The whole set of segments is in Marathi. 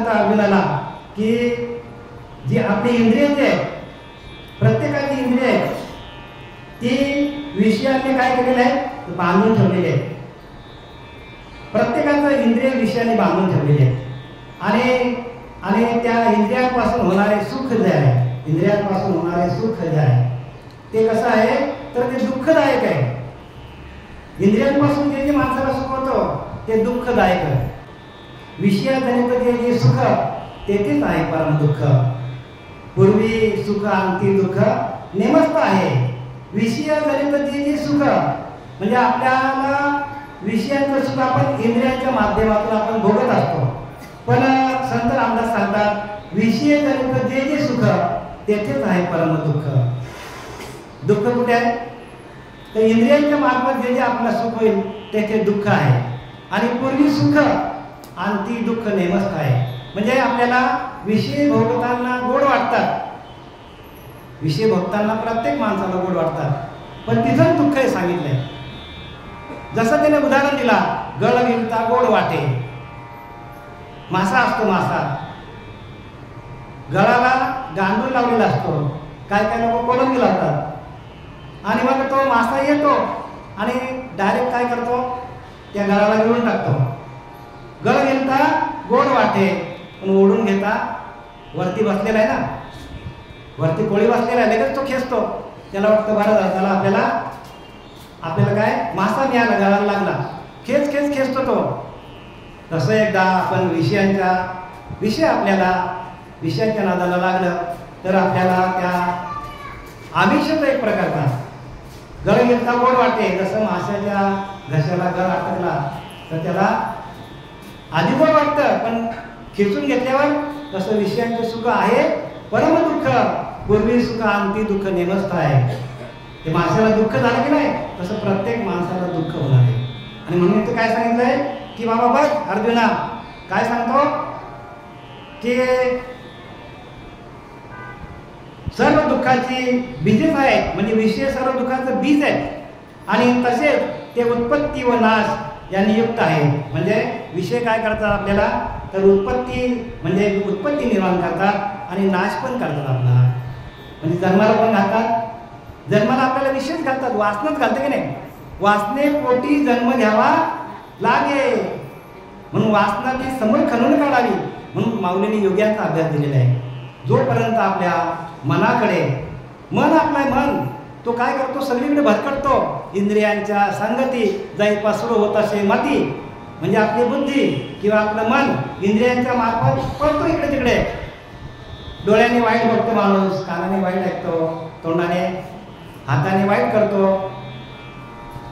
सांगतात अर्जुनाला की जी आपली इंद्रिय जे प्रत्येकाची इंद्रिय आहे ती विषयाने काय केलेलं आहे, बांधून ठेवलेले आहे. प्रत्येकाचं इंद्रिय विषयाने बांधून ठेवलेले आहे. आणि त्या इंद्रियांपासून होणारे सुख जे आहे, इंद्रियांपासून होणारे सुख जे आहे ते कसं आहे तर ते दुःखदायक आहे. इंद्रियांपासून जे माणसाला सुख होतं ते दुःखदायक आहे. विषयाजनित जे सुख तेच आहे परम दुःख. पूर्वी सुख अंती दुःख नेमस्त आहे. विषयाजनित जे सुख म्हणजे आपल्याला विषयांचं सुख आपण इंद्रियांच्या माध्यमातून आपण भोगत असतो. पण संत रामदास सांगतात विषयजनित जे सुख तेच आहे परम दुःख. दुःख कुठे आहे तर इंद्रियांच्या मार्फत जे आपल्याला सुख होईल ते दुःख आहे. आणि पूर्वी सुख अंती दुःख नेमस्त आहे. म्हणजे आपल्याला विषय भोगताना गोड वाटतात, विषय भोगताना प्रत्येक माणसाला गोड वाटतात, पण तिथं दुःख हे सांगितलंय. जसं त्याने उदाहरण दिला, गळ गिळता गोड वाटे. मासा असतो, मासा गळाला गांडूळ लावलेला असतो. काय काय लोक कोलंबी लावतात आणि मग तो मासा येतो आणि डायरेक्ट काय करतो त्या गळाला गिळून टाकतो. गळ गिळता गोड वाटे, पण ओढून घेता वरती बसलेला आहे ना, वरती कोळी बसलेला आहे, लगेच तो खेचतो. त्याला वाटतं बरं झालं, त्याला आपल्याला काय मासा मिळाला, गळाला लागला, खेचतो तो. तसं एकदा आपण विषयांच्या नादाला लागलं तर आपल्याला त्या आमिषाचा एक प्रकारचा गळ घेतला गोड वाटे. जसं माशाच्या घशाला गळ अटकला तर त्याला आधी गोड वाटतं, पण खेचून घेतल्यावर तसं विषयांचे सुख आहे परम दुःख. पूर्वी सुख अंती दुःख नेमस्त आहे. ते माणसाला दुःख झालं की नाही तसं प्रत्येक माणसाला दुःख होणार आहे. आणि म्हणून ते काय सांगितलंय की बाबा बघ अर्जुना, काय सांगतो की सर्व दुःखाची बीजेच आहेत, म्हणजे विषय सर्व दुःखाचं बीज आहे. आणि तसेच ते उत्पत्ती व नाश यांनी युक्त आहे. म्हणजे विषय काय करतात आपल्याला तर उत्पत्ती निर्माण करतात आणि नाश पण करतात आपला. म्हणजे जन्माला पण घालतात, जन्माला आपल्याला विषयच घालतात, वासनाच घालते की नाही. वासने पोटी जन्म घ्यावा लागे, म्हणून वासना ती समोर खणून काढावी. म्हणून माऊलीने योग्यांचा अभ्यास दिलेला आहे. जोपर्यंत आपल्या मनाकडे मन तो काय करतो सगळीकडे भरकटतो, इंद्रियांच्या संगती जाई पसरू होत असे मती. म्हणजे आपली बुद्धी किंवा आपलं मन इंद्रियांच्या मार्फत पळतो इकडे तिकडे. डोळ्याने वाईट बघतो माणूस, कानाने वाईट ऐकतो, तोंडाने हाताने वाईट करतो,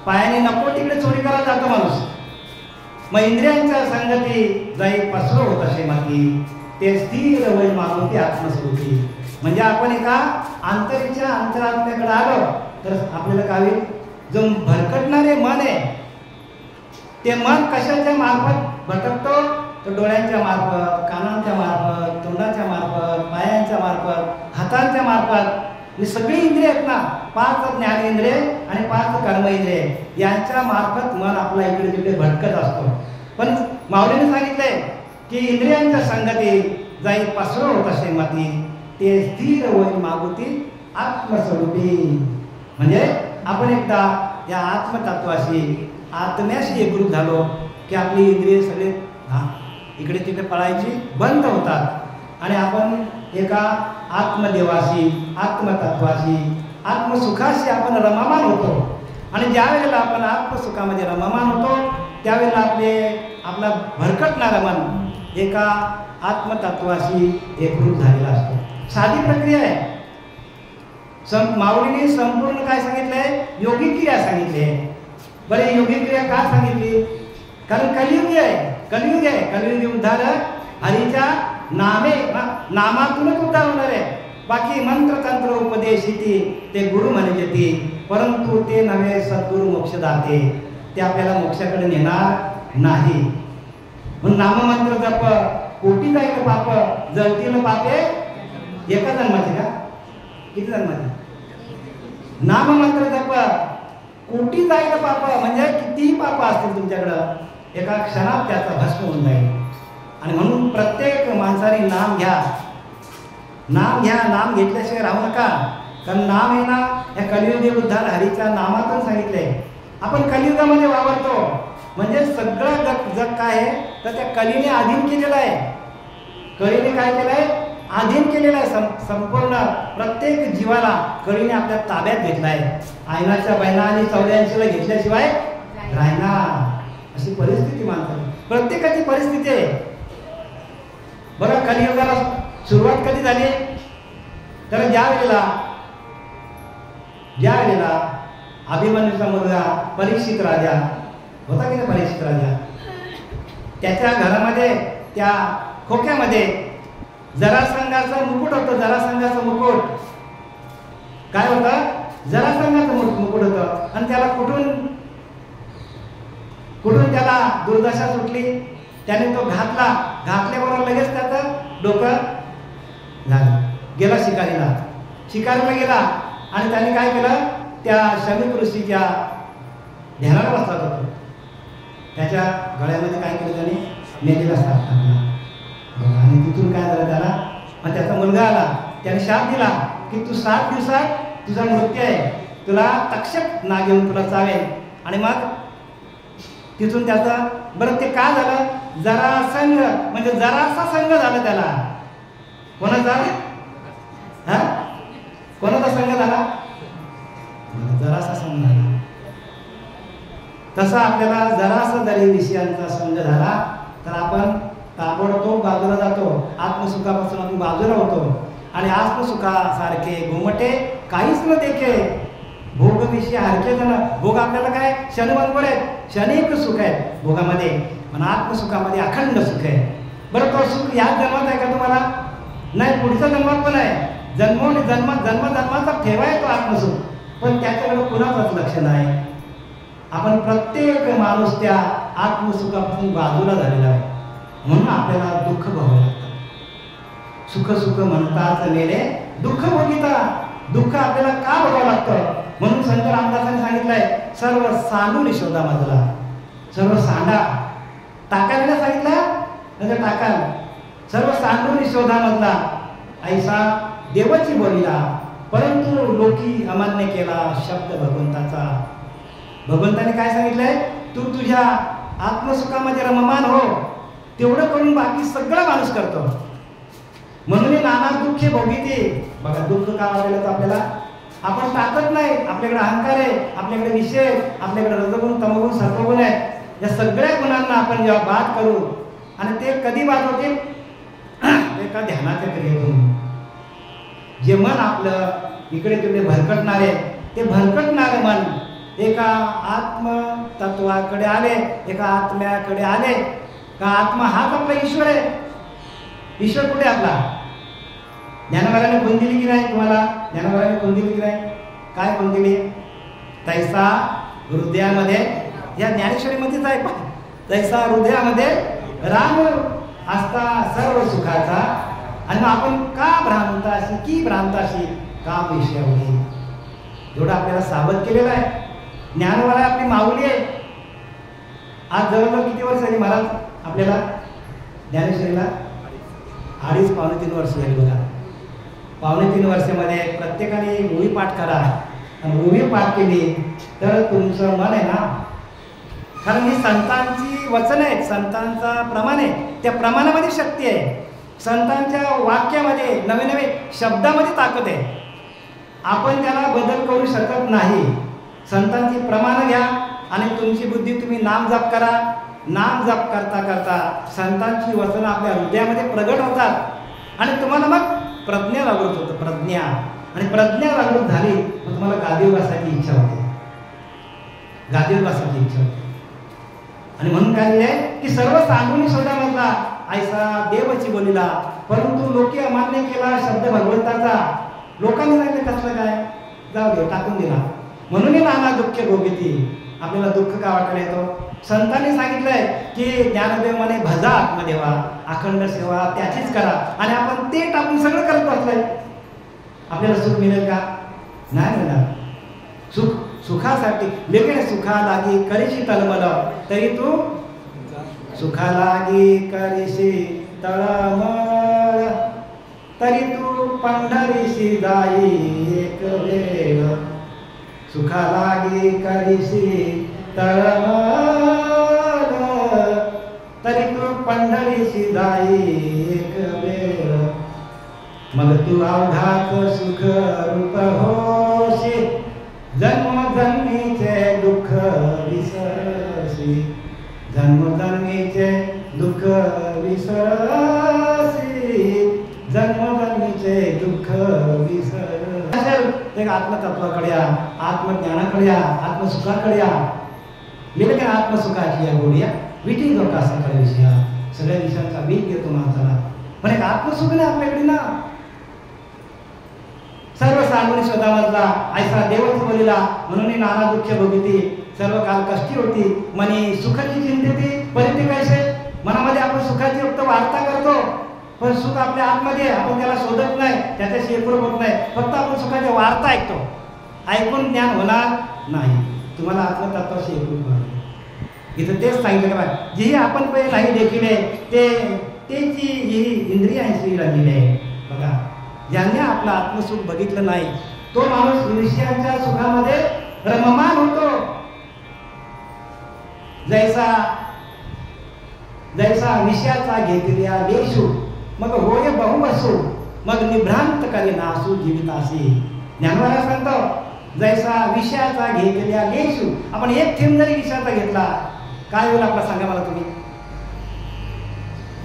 पायाने नको तिकडे चोरी करायला जातो माणूस. मग इंद्रियांच्या संगती जाई पसरू होत असे माती, ते स्थिर होईल मागून ती आत्मस्वरूपी. म्हणजे आपण एका अंतरात्म्याकडे आलो तर आपल्याला काय होईल, जो भरकटणारे मन आहे ते मन कशाच्या मार्फत भटकतो तर डोळ्यांच्या मार्फत, कानांच्या मार्फत, तोंडाच्या मार्फत, पायांच्या मार्फत, हातांच्या मार्फत. सगळी इंद्रिय आहेत ना, 5 ज्ञानेंद्रिय आणि 5 कर्मेंद्रिय, यांच्या मार्फत मन आपला इकडे तिकडे भटकत असतो. पण माऊलीने सांगितलंय की इंद्रियांच्या संगती जाई पसरू होत असे मती, ते स्थिर होईल मागुती आत्मस्वरूपी. म्हणजे आपण एकदा या आत्मतत्वाशी आत्म्याशी एकरूप झालो की आपली इंद्रिय सगळे इकडे तिकडे पळायची बंद होतात आणि आपण एका आत्मदेवाशी, आत्मतत्वाशी, आत्मसुखाशी आपण रममाण होतो. आणि ज्या वेळेला आपण आत्मसुखामध्ये रममाण होतो त्यावेळेला आपला भरकटणारं मन एका आत्मतत्वाशी एकरूप झालेला असतो. साधी प्रक्रिया आहे. माऊलीने संपूर्ण काय सांगितलंय, योगिक क्रिया सांगितली आहे. बरे योगिक क्रिया का सांगितली, कारण कलियुग आहे. कलियुगी उद्धार हरीच्या नामातूनच उद्धार होणार आहे. बाकी मंत्र तंत्र उपदेशिती ते गुरु म्हणजे ती, परंतु ते नव्हे सद्गुरु मोक्षदाते, ते आपल्याला मोक्षाकडे नेणार नाही. म्हणून नाममंत्र जप कोटी जाईल पाप, जळतील पापे एका जन्माचे का किती जन्माचे. नाममंत्र जप कोटी जाईल पाप, म्हणजे कितीही पाप असतील तुमच्याकडं एका क्षणात त्याचा भस्म होऊन जाईल. आणि म्हणून प्रत्येक माणसाने नाम घ्या, नाम घ्या, नाम घेतल्याशिवाय राहू नका. कारण नाम आहे ना, या कलियुगी बुद्धान हरीच्या नामातून सांगितलंय. आपण कलियुगामध्ये वावरतो म्हणजे सगळं जग काय आहे तर त्या कलीने अधीन केलेलं आहे. कलीने काय केलं आहे? अधीन केलेलं आहे. संपूर्ण प्रत्येक जीवाला कलीने आपल्या ताब्यात घेतला आहे. आयनाच्या बहिणा आणि 84ला घेतल्याशिवाय राहणार, अशी परिस्थिती मानतात. प्रत्येकाची परिस्थिती आहे. बघा, कलियुगाला सुरुवात कधी झाली? तर ज्या वेळेला अभिमन्यूचा मुलगा परीक्षित राजा होता की नाही, परीक्षित राजा, त्याच्या घरामध्ये त्या खोक्यामध्ये जरासंधाचं मुकुट होतं. जरासंधाचं मुकुट काय होतं? जरासंधाचं मुकुट होतं. आणि त्याला कुठून त्याला दुर्दशा सुटली. त्याने तो घातल्याबरोबर लगेच त्याचं डोकं झालं. गेला शिकारीला गेला आणि त्याने काय केलं? त्या शमीक ऋषीच्या ध्यानाला बसला होता. त्याच्या गळ्यामध्ये काय केलं? त्याने मेलेला साप टाकला. आणि तिथून काय झालं त्याला? मग त्याचा मुलगा आला. त्याने शाप दिला की तू 7 दिवसात तुझा मृत्यू आहे, तुला तक्षक नाग येऊन तुला चावेल. आणि मग तिथून त्याचा बरं ते काय झालं? जरासंग म्हणजे जरासा संघ झाला त्याला. कोणाचा संघ झाला? जरासा संघ झाला. तसा आपल्याला जरासा जरी विषयांचा संघ झाला तर आपण ताबडतोब बाजूला जातो. आत्मसुखापासून आपण बाजूला होतो. आणि आत्मसुखासारखे घुमटे काहीच न देखे, भोग विषय हरके जण. भोग आपल्याला काय क्षणभंगुर आहेत, क्षणिक सुख आहेत भोगामध्ये, पण आत्मसुखामध्ये अखंड सुख आहे. बरं, तो सुख याच जन्मात आहे का तुम्हाला? नाही, पुढच्या जन्मात पण आहे. जन्माचा ठेवाय तो आत्मसुख, पण त्याच्याकडे कुणाचंच लक्ष नाही. आपण प्रत्येक माणूस त्या आत्मसुखापासून बाजूला झालेला आहे. म्हणून आपल्याला दुःख भोगावं लागतं. सुख म्हणताच मेले दुःख भोगिता. दुःख आपल्याला का भोगावं लागतं? म्हणून संत रामदासांनी सांगितलंय, सर्व सांडून शोधा मजला. सर्व सांडा, टाकायला सांगितलं म्हणजे टाकाल. सर्व सांडून शोधा मजला, ऐसा देवाची बोलीला. परंतु लोकी अमान्य केला शब्द भगवंताचा. भगवंताने काय सांगितलंय? तू तुझ्या आत्मसुखामध्ये रममान हो, तेवढं करून बाकी सगळं माणूस करतो. म्हणून नाना दुःखे भोगीते. बघा, दुःख का वाटलं तर आपल्याला आपण टाकत नाही. आपल्याकडे अहंकार आहे, आपल्याकडे विषय, आपल्याकडे रजगुण, तमगुण, सत्वगुण आहे. या सगळ्या गुणांना आपण जेव्हा बाद करू, आणि ते कधी बाद होतील? एका ध्यानाच्या क्रियेतून. जे मन आपलं इकडे तिकडे भरकटणारे, ते भरकटणारे मन एका आत्मतत्वाकडे आले, एका आत्म्याकडे आले का आत्मा हाच आपला ईश्वर आहे. ईश्वर कुठे आपला? ज्ञानवाराने खून दिली की नाही तुम्हाला? ज्ञानवाराने खून दिली की नाही? काय खून दिली? तैसा हृदयामध्ये, या ज्ञानेश्वरीमध्येच आहे, तैसा हृदयामध्ये राम असता सर्व सुखाचा. आणि मग आपण का भ्रांताशी का विषयामध्ये एवढं आपल्याला सावध केलेलं आहे. ज्ञानवाला आपली माऊली आहे. आज जवळजवळ किती वर्ष झाली महाराज आपल्याला ज्ञानेश्वरीला? 2.5-3 वर्ष झाली. बघा, 2.5-3 वर्षामध्ये प्रत्येकाने ओवी पाठ करा. आणि ओवी पाठ केली तर तुमचं मन आहे ना, कारण ही संतांची वचन आहेत, संतांचा प्रमाण आहे. त्या प्रमाणामध्ये शक्ती आहे. संतांच्या वाक्यामध्ये नवे शब्दामध्ये ताकद आहे. आपण त्याला बदल करू शकत नाही. संतांची प्रमाण घ्या आणि तुमची बुद्धी तुम्ही नाम जप करा. नाम जप करता करता संतांची वचनं आपल्या हृदयामध्ये प्रगट होतात आणि तुम्हाला मग प्रज्ञा जागृत होतं. प्रज्ञा, आणि प्रज्ञा जागृत झाली मग तुम्हाला गादीवर बसायची इच्छा होते. गादीवर बसायची इच्छा होते. आणि म्हणून काय आहे की सर्व सांगून शोधा मधला ऐसा देवाची बोलीला, परंतु लोके अमान्य केला शब्द भगवंताचा. लोकांनी सांगितलं कसलं काय, जाऊ दे, टाकून दिला. म्हणून नाना दुःख भोगीती. आपल्याला दुःख का वाटायला येतो? संतांनी सांगितलंय की ज्ञानदेव म्हणे भजा आत्मदेवा, अखंड सेवा त्याचीच करा. आणि आपण ते टाकून सगळं करत बसलोय. आपल्याला सुख मिळेल का? नाही मिळणार. सुखासाठी वेगळे सुखा लागी करीशी तळमळ, तरी तू सुखा लागी करीशी तळमळ. तरी तू पंढरीशी जाई एक वेळ, सुखा लागी करीशी तळमळ, तरी तू पंढरीशी जाई एक वेळ, मग तू अवघात सुख रूप होशी, जन्मजन्मीचे दुःख विसरसी, जन्मजन्मीचे दुःख विसरसी, जन्मजन्मीचे दुःख विसर. एक आत्मतत्वाकडे या, आत्मज्ञानाकडे या, आत्मसुखाकडे या. गेलं का आत्मसुखाची या गोडीया विटी लोकांकडे विषया, सगळ्या विषयांचा वीट घेतो माणसाला. पण एक आत्मसुख नाही आपल्याकडे ना. सर्व सांगून शोधामधला ऐसा देवच बोलिला, म्हणून नाना दुःख भोगिती, सर्व काल कष्टी होती मनी सुखाची चिंतेती परिती कैसे. मनामध्ये आपण सुखाची फक्त वार्ता करतो, पण सुख आपल्या आतमध्ये आपण त्याला शोधत नाही, त्याच्याशी एकरूप होत नाही. फक्त आपण सुखाची वार्ता ऐकतो, ऐकून ज्ञान होणार नाही. तुम्हाला आत्मतत्वाशी एकरूप व्हावे. इथं तेच सांगितलं का, जी आपण पहिले नाही देखील त्याची ही इंद्रियांशी रंगलेली आहे. बघा, ज्यांनी आपलं आत्मसुख बघितलं नाही तो माणूस विषयांच्या सुखामध्ये रममान होतो. जैसा जैसा विषयाचा घेतल्या लेशू, मग होय बहुवसू, मग निभ्रांत करे नासू जीवितासी. ज्ञानवाला सांगतो, जैसा विषयाचा घेतल्या लेशू. आपण एक थेंब जरी विषयाचा घेतला, काय होईल आपला सांगा मला तुम्ही.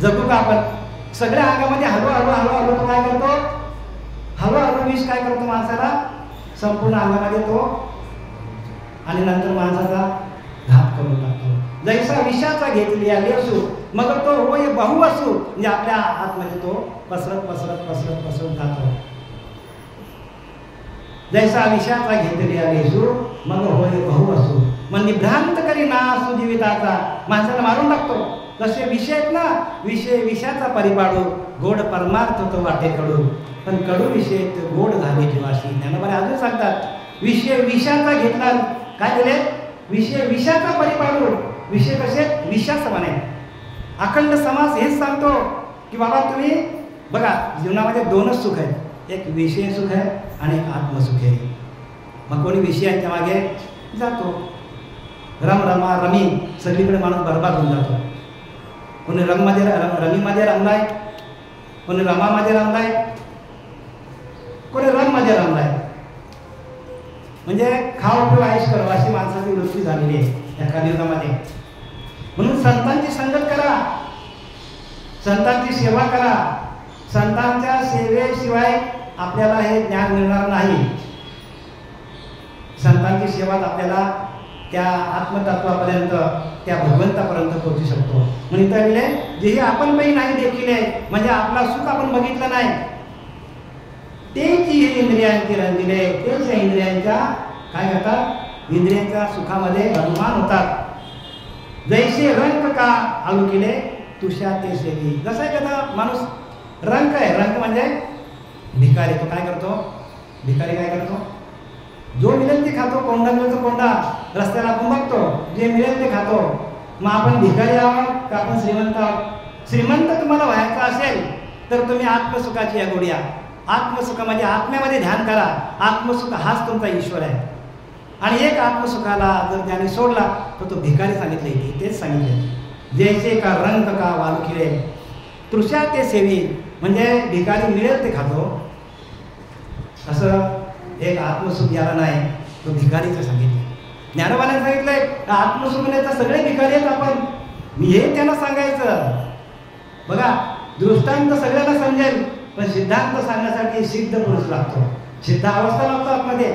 जगू का आपण? सगळ्या अंगामध्ये हळूहळू हळूहळू तो काय करतो, हळूहळू विष काय करतो माणसाला, संपूर्ण अंगामध्ये तो, आणि नंतर माणसाचा घात करून टाकतो. जैसा विषाचा घेतली लेसू, मग तो होय बहुवसू, म्हणजे आपल्या आतमध्ये तो पसरत पसरत पसरत पसरत जातो. जैसा विषाचा घेतली लेसू, मग होय बहुवसू, मग निभ्रांत करी नासू जीविताचा. माणसाला मारून टाकतो. तसे विषय आहेत ना, विषय विषयाचा परिपाडू, गोड परमार्थ तो वाटे कडू, पण कडू विषय गोड झाले जीवाशी. ज्ञानोबाने अजून सांगतात, विषय विषाचा घेतला, काय दिले, विषय विषाचा परिपाडू. विषय कसे विषाचं म्हणे. अखंड समास हेच सांगतो की बाबा तुम्ही बघा, जीवनामध्ये दोनच सुख आहेत, एक विषय सुख आहे आणि एक आत्मसुख आहे. मग कोणी विषयांच्या मागे जातो, रम रमा रमी, सगळीकडे माणूस बरबाद होऊन जातो. कोणी रमीमध्ये रमलाय, कोणी रमामध्ये रमलाय, कोणी रममध्ये रमलाय. म्हणजे खाऊ पिऊ आयुष करो अशी माणसाची वृत्ती झालेली आहे या कलियुगामध्ये. म्हणून संतांची संगत करा, संतांची सेवा करा. संतांच्या सेवेशिवाय आपल्याला हे ज्ञान मिळणार नाही. संतांची सेवा आपल्याला त्या आत्मतत्वापर्यंत, त्या भगवंतापर्यंत पोहोचू शकतो. म्हणून इथे जे आपण काही नाही देखील, म्हणजे आपला सुख आपण बघितलं नाही, तेच इंद्रियांची रंजिले, तेच इंद्रियांच्या काय करतात, इंद्रियांच्या सुखामध्ये रममान होतात. जैसे रंग का आलू केले तुषा ते सेवी. जसं आहे का माणूस रंग आहे, रंग म्हणजे भिकारी. तो काय करतो, भिकारी काय करतो, जो मिळेल ते खातो. कोंडा मिळतो कोंडा, रस्त्याला आपण बघतो, जे मिळेल ते खातो. मग आपण भिकारी आहोत का आपण श्रीमंत आहोत? श्रीमंत तुम्हाला व्हायचं असेल तर तुम्ही आत्मसुखाची या गोड्या, आत्मसुख म्हणजे आत्म्यामध्ये ध्यान करा. आत्मसुख हाच तुमचा ईश्वर आहे. आणि एक आत्मसुखाला जर त्याने सोडला तर तो भिकारी सांगितले. तेच सांगितले, जैसे का रंग का वालुखिले तृषा ते सेवी, म्हणजे भिकारी मिळेल ते खातो. असं एक आत्मसुख याला नाही, तो भिकारीचं सांगितलं. ज्ञानोबाने सांगितलंय आत्मसुख तर सगळे भिकारी आहेत आपण, हे त्यांना सांगायचं. बघा, दृष्टांत सगळ्यांना समजेल, पण सिद्धांत सांगण्यासाठी सिद्ध पुरुष लागतो, सिद्ध अवस्था लागतो आतमध्ये.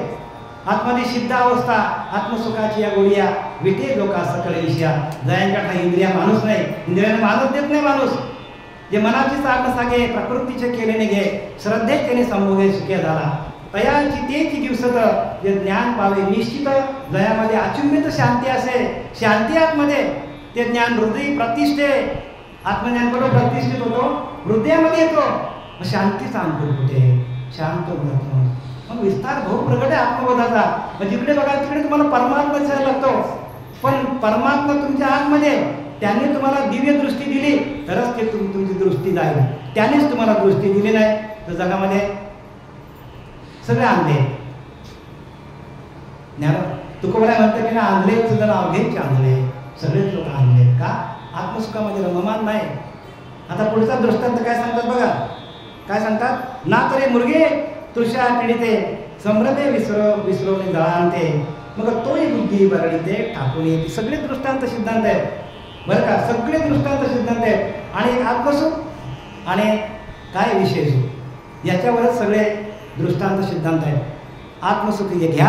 आतमध्ये सिद्ध अवस्था, आत्मसुखाची या गोळ्या विटे लोका सकळ विषया. जयांच्या इंद्रिया माणूस नाही, इंद्रियाने माणूस देत नाही. माणूस जे मनाची चालणं सांगे, प्रकृतीचे केले घे, श्रद्धेत त्याने संभोगे सुखे झाला. तयाची तेची दिवसत जे ज्ञान पावे निश्चित. जयामध्ये अचुंबित शांती असे, शांती आतमध्ये, ते ज्ञान हृदय प्रतिष्ठे. आत्मज्ञान कडून प्रतिष्ठित होतो, हृदयामध्ये येतो. मग शांतीचा अंकुर कुठे, शांत होतो. मग विस्तार भाऊ प्रगट आहे आत्मबोधाचा. मग जिकडे बघा तिकडे तुम्हाला परमात्मा दिसायला लागतो. पण परमात्मा तुमच्या आतमध्ये, त्यांनी तुम्हाला दिव्य दृष्टी दिली तरच ते तुमची दृष्टी जाईल. त्यानेच तुम्हाला दृष्टी दिली नाही, तर जगामध्ये सगळे आंधळे. तुकोबराय म्हणतात की ना, आंधळे सुद्धा अवघेच आंधळे, सगळेच लोक आंधळे. का? आत्मसुखामध्ये रममान नाही. आता पुढचा दृष्टांत काय सांगतात बघा. काय सांगतात? ना तरी मुर्गे तुषा पीडिते संभ्रमे विसरवणे जळांते, मग तोही बुद्धी बरडीते ठाकून येते. सगळे दृष्टांत सिद्धांत आहेत बरं का, सगळे दृष्टांत सिद्धांत आहेत. आणि आत्मसुख आणि काय विषय सुख याच्यावरच सगळे दृष्टांत सिद्धांत आहेत. आत्मसुख हे घ्या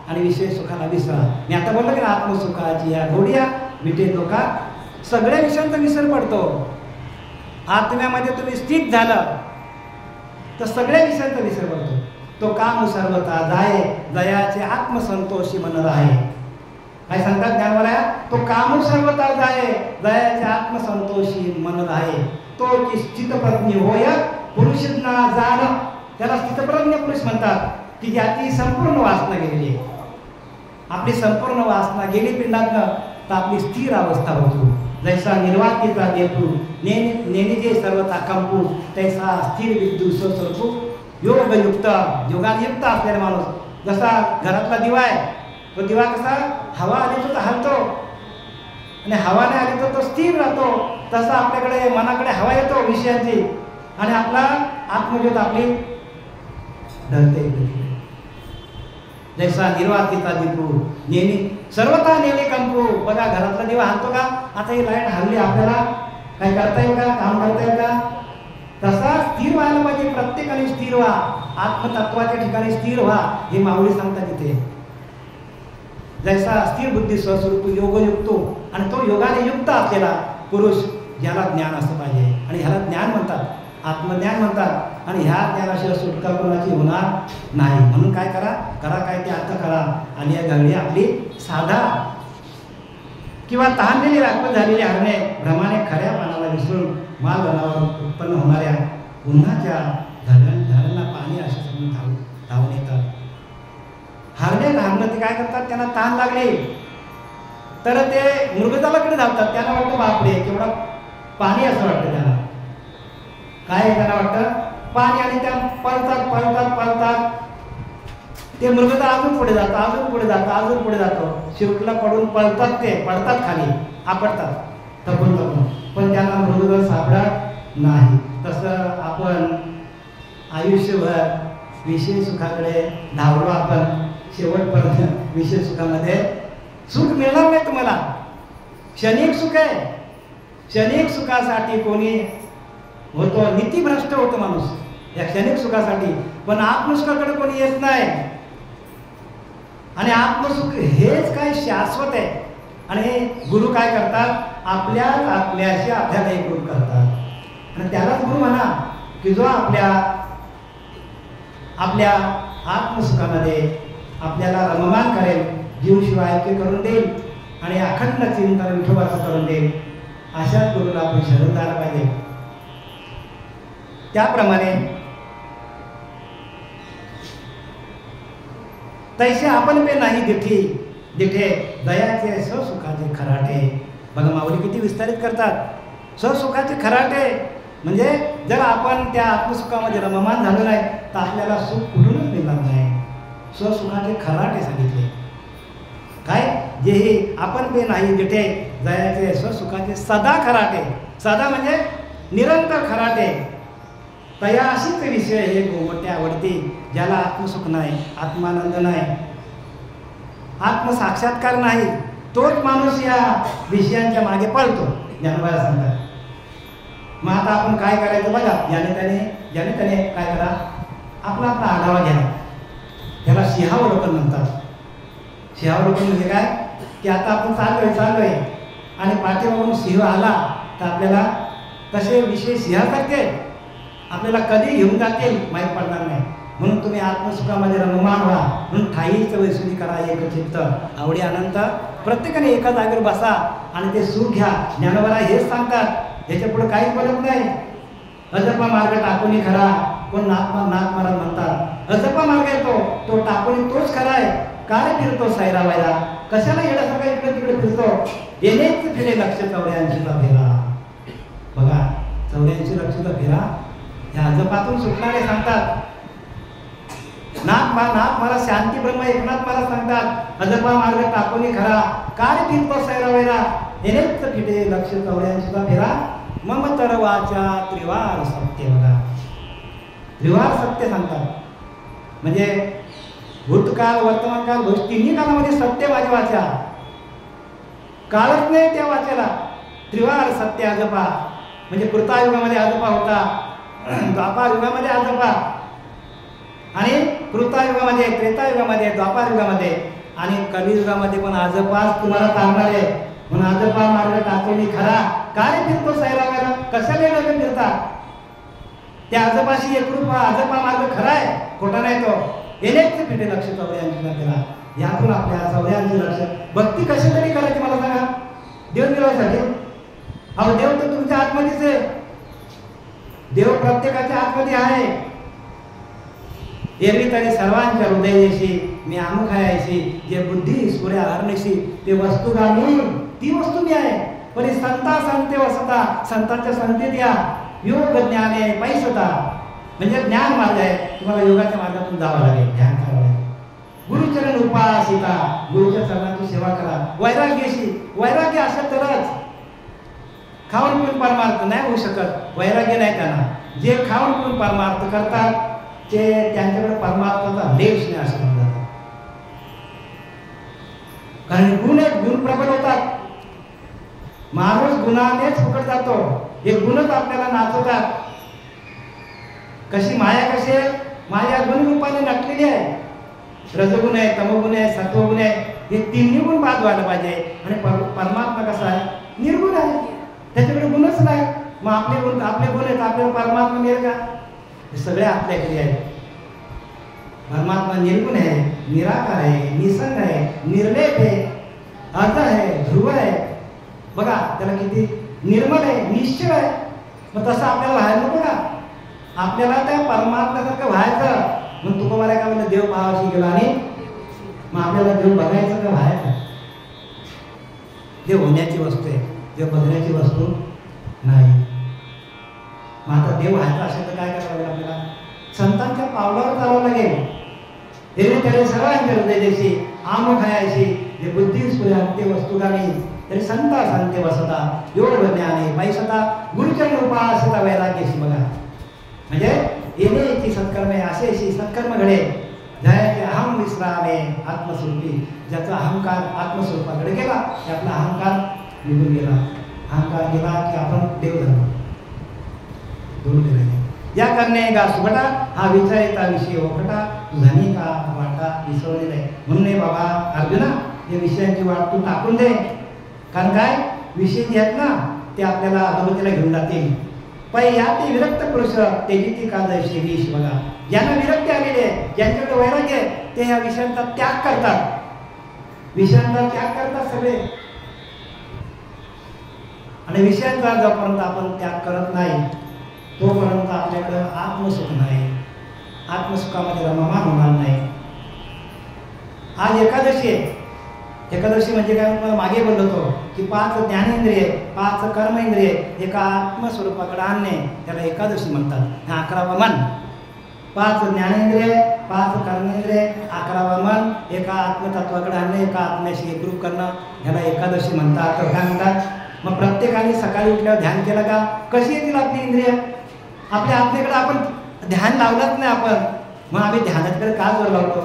आणि विषय सुखाला विसरा. मी आता बोललो की आत्मसुखाची या घोडिया विटे लोका, सगळ्या विषयांचा विसर पडतो. आत्म्यामध्ये तुम्ही स्थित झालं तर सगळ्या विषयांचा विसर पडतो. तो काम सर्वता जाये दयाचे आत्मसंतोषी मन राहे. काय सांगतात ज्ञानवराया? तो काम सर्वता जाये दयाचे आत्मसंतोषी मन राहे. तो की स्थितप्रज्ञ होय पुरुष ना जाण, त्याला स्थितप्रज्ञ पुरुष म्हणतात की ज्याची संपूर्ण वासना गेलेली आहे. आपली संपूर्ण वासना गेली पिंडातनं तर आपली स्थिर अवस्था होतो. जैसा निर्वातीचा देतू नेनिजे सर्वता कंपू, तैसा स्थिर विद्यू स्वस्वरूपू योगयुक्त, योगायुक्त असलेला माणूस. जसा घरातला दिवा आहे, तो दिवा कसा हवा आली तर हलतो आणि हवा नाही आली तर तो स्थिर राहतो. तसा आपल्याकडे मनाकडे हवा येतो विषयांची आणि आपला आत्मज्योत आपली ढळते. जैसा निर्वातीचा दीपू नेहमी सर्वता नेहमी कंपू. बघा घरातला दिवा हलतो का? आता ही लाईट हल्ली, आपल्याला काय करता येईल का? काम करता येईल का? तसा स्थिर व्हायला पाहिजे. प्रत्येकाने स्थिर व्हा, आत्मतत्वाच्या ठिकाणी स्थिर व्हा, हे माऊली सांगतात तिथे. जैसा स्थिर बुद्धी स्वस्वरूप योगयुक्तो, आणि तो योगाने युक्त असलेला पुरुष ज्याला ज्ञान असं पाहिजे. आणि ह्याला ज्ञान म्हणतात, आत्मज्ञान म्हणतात. आणि ह्या ज्ञानाशिवाय सुटका कोणाची होणार नाही. म्हणून काय करा? काय ते आता करा. आणि या घडी आपली साधा किंवा तहानलेली राखण झालेली हरणे भ्रमाने खऱ्या पानाला विसरून मालवनावर उत्पन्न होणाऱ्या उन्हाच्या झाडांना पाणी अशा समजून धावून येतात. हरणे धावणं ते काय करतात? त्यांना तहान लागली तर ते मृगजलाकडे धावतात. त्यांना वाटतं बापरे केवढा पाणी, असं वाटतं त्यांना. काय त्यांना वाटतं? पाणी. आणि त्या पळतात. ते मृगजल अजून पुढे जातं, अजून पुढे जातं. शेवटला पडून पडतात खाली, आपडतात तपून. पण त्यांना मृगजल सापडत नाही. तसं आपण आयुष्यभर विषय सुखाकडे धावलो, आपण शेवटपर्यंत विषय सुखामध्ये सुख मिळणार नाही तुम्हाला. क्षणिक सुख आहे. क्षणिक सुखासाठी कोणी होतो, नीतीभ्रष्ट होतो माणूस या क्षणिक सुखासाठी. पण आत्मसुखाकडे कोणी येत नाही. आणि आत्मसुख हेच काय शाश्वत आहे. आणि गुरु काय करतात? आपल्या आत्म्याशी आपल्याला एक गुरु करतात. आणि त्यालाच गुरु म्हणा की जो आपल्या आत्मसुखामध्ये आपल्याला रममान करेल, जीवशिवाय ऐक्य करून देईल आणि अखंड चिंतन विठोबाचं करून देईल. अशाच गुरुला आपण शरण जायला पाहिजे. त्याप्रमाणे तैसे आपण पे नाही दिठे दयाचे स्वसुखाचे खराटे. बघा माऊली किती विस्तारित करतात. स्वसुखाचे खराटे म्हणजे जर आपण त्या आत्मसुखामध्ये रममान झालो नाही तर आपल्याला सुख कुठूनच मिळणार नाही. स्वसुखाचे खराटे सांगितले. काय? जे आपण पे नाही दिठे दयाचे स्वसुखाचे सदा खराटे. सदा म्हणजे निरंतर खराटे. तयाशीच विषय हे गोमटे आवडते. ज्याला आत्मसुख नाही, आत्मानंद नाही, आत्मसाक्षात्कार नाही, तोच माणूस या विषयांच्या मागे पळतो. ज्ञानोबा सांगतात. मग आता आपण काय करायचं बघा. ज्याने त्याने काय करा? आपला आढावा घ्या. त्याला सिंहावलोकन म्हणतात. सिंहावलोकन म्हणजे काय? की आता आपण चाललोय आणि पाठीमागून सिंह आला तर आपल्याला तसे विषय सिंहासारखे आपल्याला कधी घेऊन जातील माहीत पडणार नाही. म्हणून तुम्ही आत्मसुखामध्ये रममान व्हा. म्हणून ठाईच वैसुनी करा एक चित्त आवडी अनंत. प्रत्येकाने एका जागेवर बसा आणि ते सुख घ्या. ज्ञानोबा हेच सांगतात. याच्या पुढे काहीच बोलत नाही. अजपा मार्ग टाकून खरा, कोण नाथ महाराज म्हणतात अजपा मार्ग येतो तो टाकून तोच खरा आहे. काय फिरतो सायरा वायरा, कशाला येण्यासारखा इकडे तिकडे फिरतो. येणेच फिरे लक्ष 84चा फेरा. बघा 84 लक्षाचा फेरा या जपातून सुटणारे सांगतात, नाथ मला शांती ब्रह्म एकनाथ मला सांगतात, अजपा मार्ग टाकून खरा, काय फिरतो सैरा वैरा, येनेच फिटे लक्ष चौऱ्यांशीचा फेरा, मम तर वाचा त्रिवार सत्य. बघा, त्रिवार सत्य सांगतात म्हणजे भूतकाळ वर्तमान काळ तिन्ही काळामध्ये सत्य माझी वाचा, काळच नाही त्या वाचेला. त्रिवार सत्य आजोबा म्हणजे कृतायुगामध्ये आजोबा होता, द्वापार युगामध्ये आजोबा, आणि कृतायुगामध्ये, त्रेतायुगामध्ये, द्वापार युगामध्ये आणि कलियुगामध्ये पण आजोबाच तुम्हाला चालणार आहे. म्हणून आजोबा मार्ग टाकून खरा, काय फिरतो सैरावाला, कशाला लोक फिरतात. त्या आजोबाशी एकरूप आजोबा मार्ग खरा आहे, खोटा नाही तो. येणेच फिटे लक्ष चौऱ्यांशी केला. यातून आपल्या चौऱ्यांशी लक्ष भक्ती कशी तरी करायची मला सांगा, देव मिळवायसाठी. अहो देव तर तुमच्या आतमध्येच आहे, देव प्रत्येकाच्या आतमध्ये आहे. एरवी तरी सर्वांच्या हृदयाशी मी आमुख आहे, जे बुद्धी सूर्या हरणेशी ते वस्तू घालून ती वस्तू मी आहे. पण संता संते वसता, संतांच्या संतेत या, योग ज्ञाने पैसता म्हणजे ज्ञान मार्ग आहे. तुम्हाला योगाच्या मार्गातून जावं लागेल, ध्यान करावं लागेल. गुरुचरण उपासिता, गुरुच्या चरणाची सेवा करा. वैराग्याशी, वैराग्य असेल तरच. खाऊन पिऊन परमार्थ नाही होऊ शकत, वैराग्य नाही त्यांना. जे खाऊन पिऊन परमार्थ करतात ते त्यांच्याकडे परमार्थाचा लेश नाही असं म्हणतात. कारण गुण प्रबल होतात. माणूस गुणानेच फुकट जातो, हे गुणच आपल्याला नाचवतात. कशी माया, कशी माया गुणरूपाने नटलेली आहे. रजगुण आहे, तमगुण आहे, सत्वगुण आहे, हे तिन्ही गुण बाद व्हायला पाहिजे. आणि परमात्मा कसा आहे, निर्गुण आहे, त्याच्याकडे गुणच नाही. मग आपले गुण आहेत, आपल्याला परमात्मा मिळेल का? हे सगळे आपल्याकडे आहेत. परमात्मा निर्गुण आहे, निराकार आहे, निसंग आहे, निर्लेप आहे, अर्ध आहे, ध्रुव आहे. बघा त्याला किती निर्मल आहे, निश्चय आहे. मग तसं आपल्याला व्हायला नको का? आपल्याला त्या परमात्म्यासारखं व्हायचं. मग तुकोबाला काय म्हणलं, देव पाहावशी गेला आणि मग आपल्याला देव बघायचं का व्हायचं? देव होण्याची वस्तू आहे, देव बघण्याची वस्तू नाही. मग आता देव व्हायचं असेल तर काय करावं लागेल आपल्याला? संतांच्या पावलावर चालावं लागेल. देवी त्याने सर्वांच्या हृदयाशी आमुख आहे, जे बुद्धी स्फुरते वस्तुगामी तरी संता संते वसता, योग ज्ञाने पैसता, गुरुचरण उपासिता वैराग्याशी. बघा म्हणजे येणे सत्कर्मे असेशी सत्कर्म घडे, जयाचे अहम विश्रामे आत्मस्वरूपी. ज्याचा अहंकार आत्मस्वरूपाकडे गेला की आपला अहंकार निघून गेला. अहंकार गेला की आपण देव झालो, दोन गेले. या करणे गा सुगटा, हा विचारिता विषय ओखटा, तुझानी का वाटा विसरलेला आहे. म्हणून बाबा अर्जुना, या विषयांची वाट तू टाकून दे. कारण काय, विषय जे आहेत ना ते आपल्याला अधोगतीला घेऊन जातील. पण या ते विरक्त पुरुष तेजी ती काजशी विष. बघा ज्यांना विरक्ती आलेली आहे, ज्यांच्याकडे वैराग्य आहे, ते या विषयांचा त्याग करतात. विषयांचा त्याग करतात सगळे. आणि विषयांचा जोपर्यंत आपण त्याग करत नाही तोपर्यंत आपल्याकडं आत्मसुख नाही, आत्मसुखामध्ये रममान होणार नाही. आज एकादशी आहे. एकादशी म्हणजे काय, मला मागे बोललो होतो की 5 ज्ञानेंद्रिय, 5 कर्मेंद्रिय एका आत्मस्वरूपाकडे आणणे, त्याला एकादशी म्हणतात. हे 11वा मन. 5 ज्ञानेंद्रिय, 5 कर्मेंद्रिय, 11वा मन एका आत्मतत्वाकडे आणणे, एका आत्म्याशी एकरूप करणं, ह्याला एकादशी म्हणतात. तर काय म्हणतात, मग प्रत्येकाने सकाळी उठल्यावर ध्यान केलं का? कशी येतील आपली इंद्रिय? आपल्या आत्मेकडे आपण ध्यान लावलंच नाही आपण, मग आम्ही ध्यानाकडे का जोर लावतो?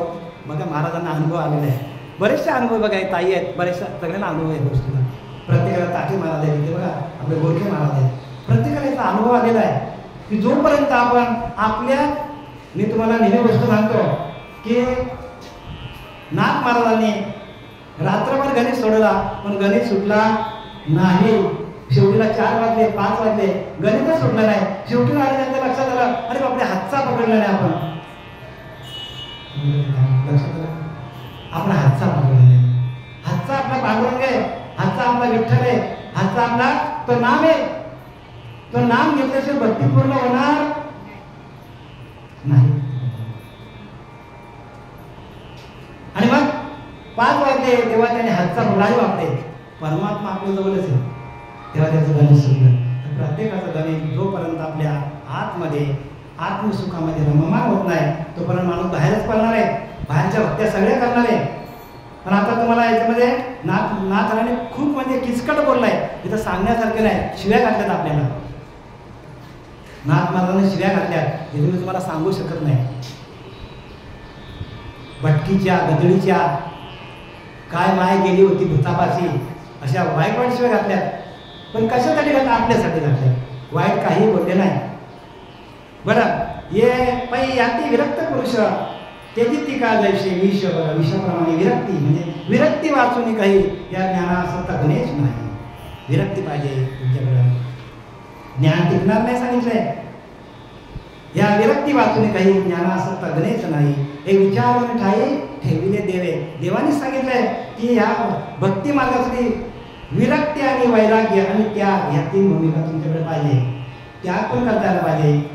बघा महाराजांना अनुभव आलेला आहे, बरेचसे अनुभव. बघा ताई आहेत, बरेचशा सगळ्यांना अनुभव आहे गोष्टीला. प्रत्येकाला ताठी महाराज आहे, बघा आपले गोरखे महाराज आहेत, प्रत्येकाला याचा अनुभव आलेला आहे की जोपर्यंत आपण आपल्या, मी तुम्हाला नेहमी गोष्ट सांगतो की नाथ महाराजांनी रात्रभर गणित सोडला पण गणित सुटला नाही. शेवटीला 4 वाजले, 5 वाजले, गणितच सुटलं नाही. शेवटी महाराजांच्या लक्षात आलं, अरे बापरे हातचा पकडला नाही आपण. लक्षात आलं, आपला हातचा पकडला नाही. हातचा आपला पांडुरंग आहे, हातचा आपला विठ्ठल आहे, हातचा आपला तो नाम आहे. तो नाम घेतल्याशिवाय भक्ती पूर्ण होणार नाही. आणि मग 5 वाजले तेव्हा त्याने हातचा पकडायला वापरे. परमात्मा आपल्या जवळच आहे तेव्हा त्याचं गणित सुटलं. तर प्रत्येकाचं गणित जोपर्यंत आपल्या आतमध्ये आत्मसुखामध्ये रममान होत नाही तोपर्यंत माणूस बाहेरच पडणार आहे, बाहेरच्या भक्त्या सगळ्या करणार आहे. पण आता तुम्हाला याच्यामध्ये नाथराने खूप म्हणजे किचकट बोललाय, इथं सांगण्यासारखे नाही, शिव्या घातल्यात आपल्याला. नाथ महाराजांनी शिव्या घातल्यात हे मी तुम्हाला सांगू शकत नाही. भटकीच्या गदडीच्या काय माय गेली होती भूतापाशी अशा वाईट वाईट शिव्या घातल्यात. पण कशासाठी घातल्या? आपल्यासाठी घातल्या. वाईट काही बोलले नाही. बरं, ये पै याती विरक्त पुरुष त्याची टीका जैसे विषप्रमाणे विरक्ती, म्हणजे विरक्ती वाचून काही या ज्ञानाचा गणेश नाही. विरक्ती पाहिजे तुमच्याकडं, ज्ञान टिकणार नाही सांगितलंय. या विरक्ती वाचून काही ज्ञानासक्ता गणेश नाही, हे विचारून ठाई ठेविले देवे. देवाने सांगितलंय की या भक्ती मार्गासाठी विरक्ती आणि वैराग्य आणि त्याग ह्या तीन भूमिका तुमच्याकडे पाहिजे. त्याग पण करता आला पाहिजे.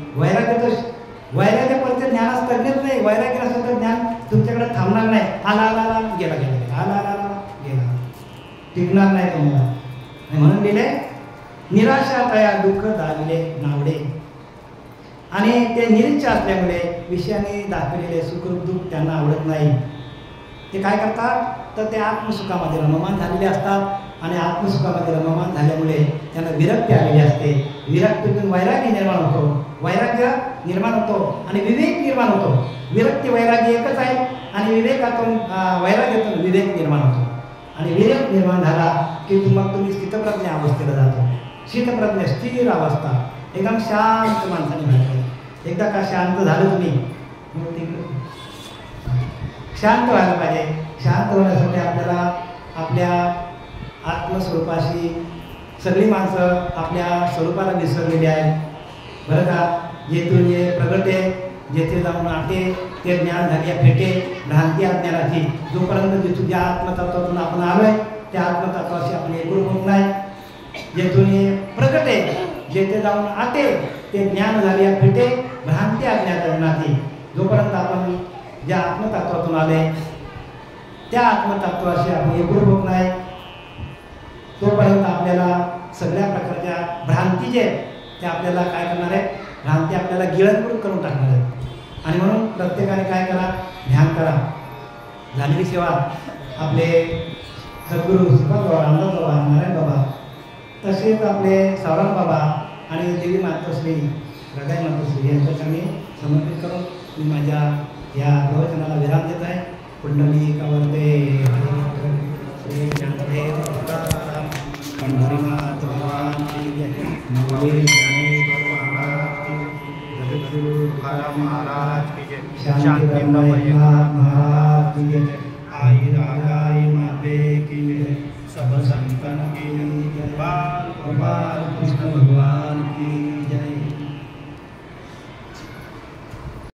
वैराग्य परत ज्ञानास तज्ञच नाही. वैराग्य असेल तर ज्ञान तुमच्याकडे थांबणार नाही. आला आला आला गेला गेला गेला आला आला आला गेला, टिकणार नाही तुम्हाला. म्हणून दिले निराशा तया दुःख दाविले नावडे. आणि ते निरीच्छ असल्यामुळे विषयाने दाखवलेले सुख दुःख त्यांना आवडत नाही. ते काय करतात तर ते आत्मसुखामध्ये रममान झालेले असतात. आणि आत्मसुखामध्ये रममान झाल्यामुळे त्यांना विरक्ती आलेली असते. विरक्तीतून वैराग्य निर्माण होतो, वैराग्य निर्माण होतो आणि विवेक निर्माण होतो. विरक्ती वैराग्य एकच आहे आणि विवेकातून वैराग्यातून विवेक निर्माण होतो. आणि विवेक निर्माण झाला की मग तुम्ही स्थितप्रज्ञ अवस्थेला जातो. स्थितप्रज्ञ स्थिर अवस्था एकदम शांत माणसाने व्हायला. एकदा का शांत झालं तुम्ही शांत व्हायला पाहिजे. शांत होण्यासाठी आपल्याला आपल्या आत्मस्वरूपाशी सगळी माणसं आपल्या स्वरूपाला विसरलेली आहेत. बरं का, जेथून ये प्रगटे जेथे जाऊन आटे ते ज्ञान झाली फेटे भ्रांती अज्ञानाची. जोपर्यंत जिथून ज्या आत्मतत्वातून आपण आलोय त्या आत्मतत्वाशी आपण एकरूप होत नाही. जेथून ये प्रगटे जेथे जाऊन आटे ते ज्ञान झाली फेटे भ्रांती अज्ञानाची. जोपर्यंत आपण ज्या आत्मतत्वातून आले त्या आत्मतत्वाशी आपण एकरूप होत नाही तोपर्यंत आपल्याला सगळ्या प्रकारच्या भ्रांती जे ते आपल्याला काय करणार आहे, भ्रांती आपल्याला गिळंकृत करून टाकणार आहे. आणि म्हणून प्रत्येकाने काय करा, ध्यान करा. झालेली सेवा आपले सद्गुरू श्रीपाद बाबा, रामदास बाबा, नारायण बाबा, तसेच आपले सावराम बाबा आणि देवी मातोश्री रगाई मातोश्री यांच्याकडे समर्पित करून मी माझ्या या प्रवचनाला विराम देत आहे. पुंडलिकावरते श्री ज्ञानदेव तुकाराम पंढरीनाथ भगवान की जय. नववीर ज्ञानेश्वर महाराज की जय. जगद्गुरु तुकाराम महाराज की जय. शांती ब्रह्मनाथ महाराज की जय. आई रागाई माते की जय. सब संतन की जय. बाल कृष्ण भगवान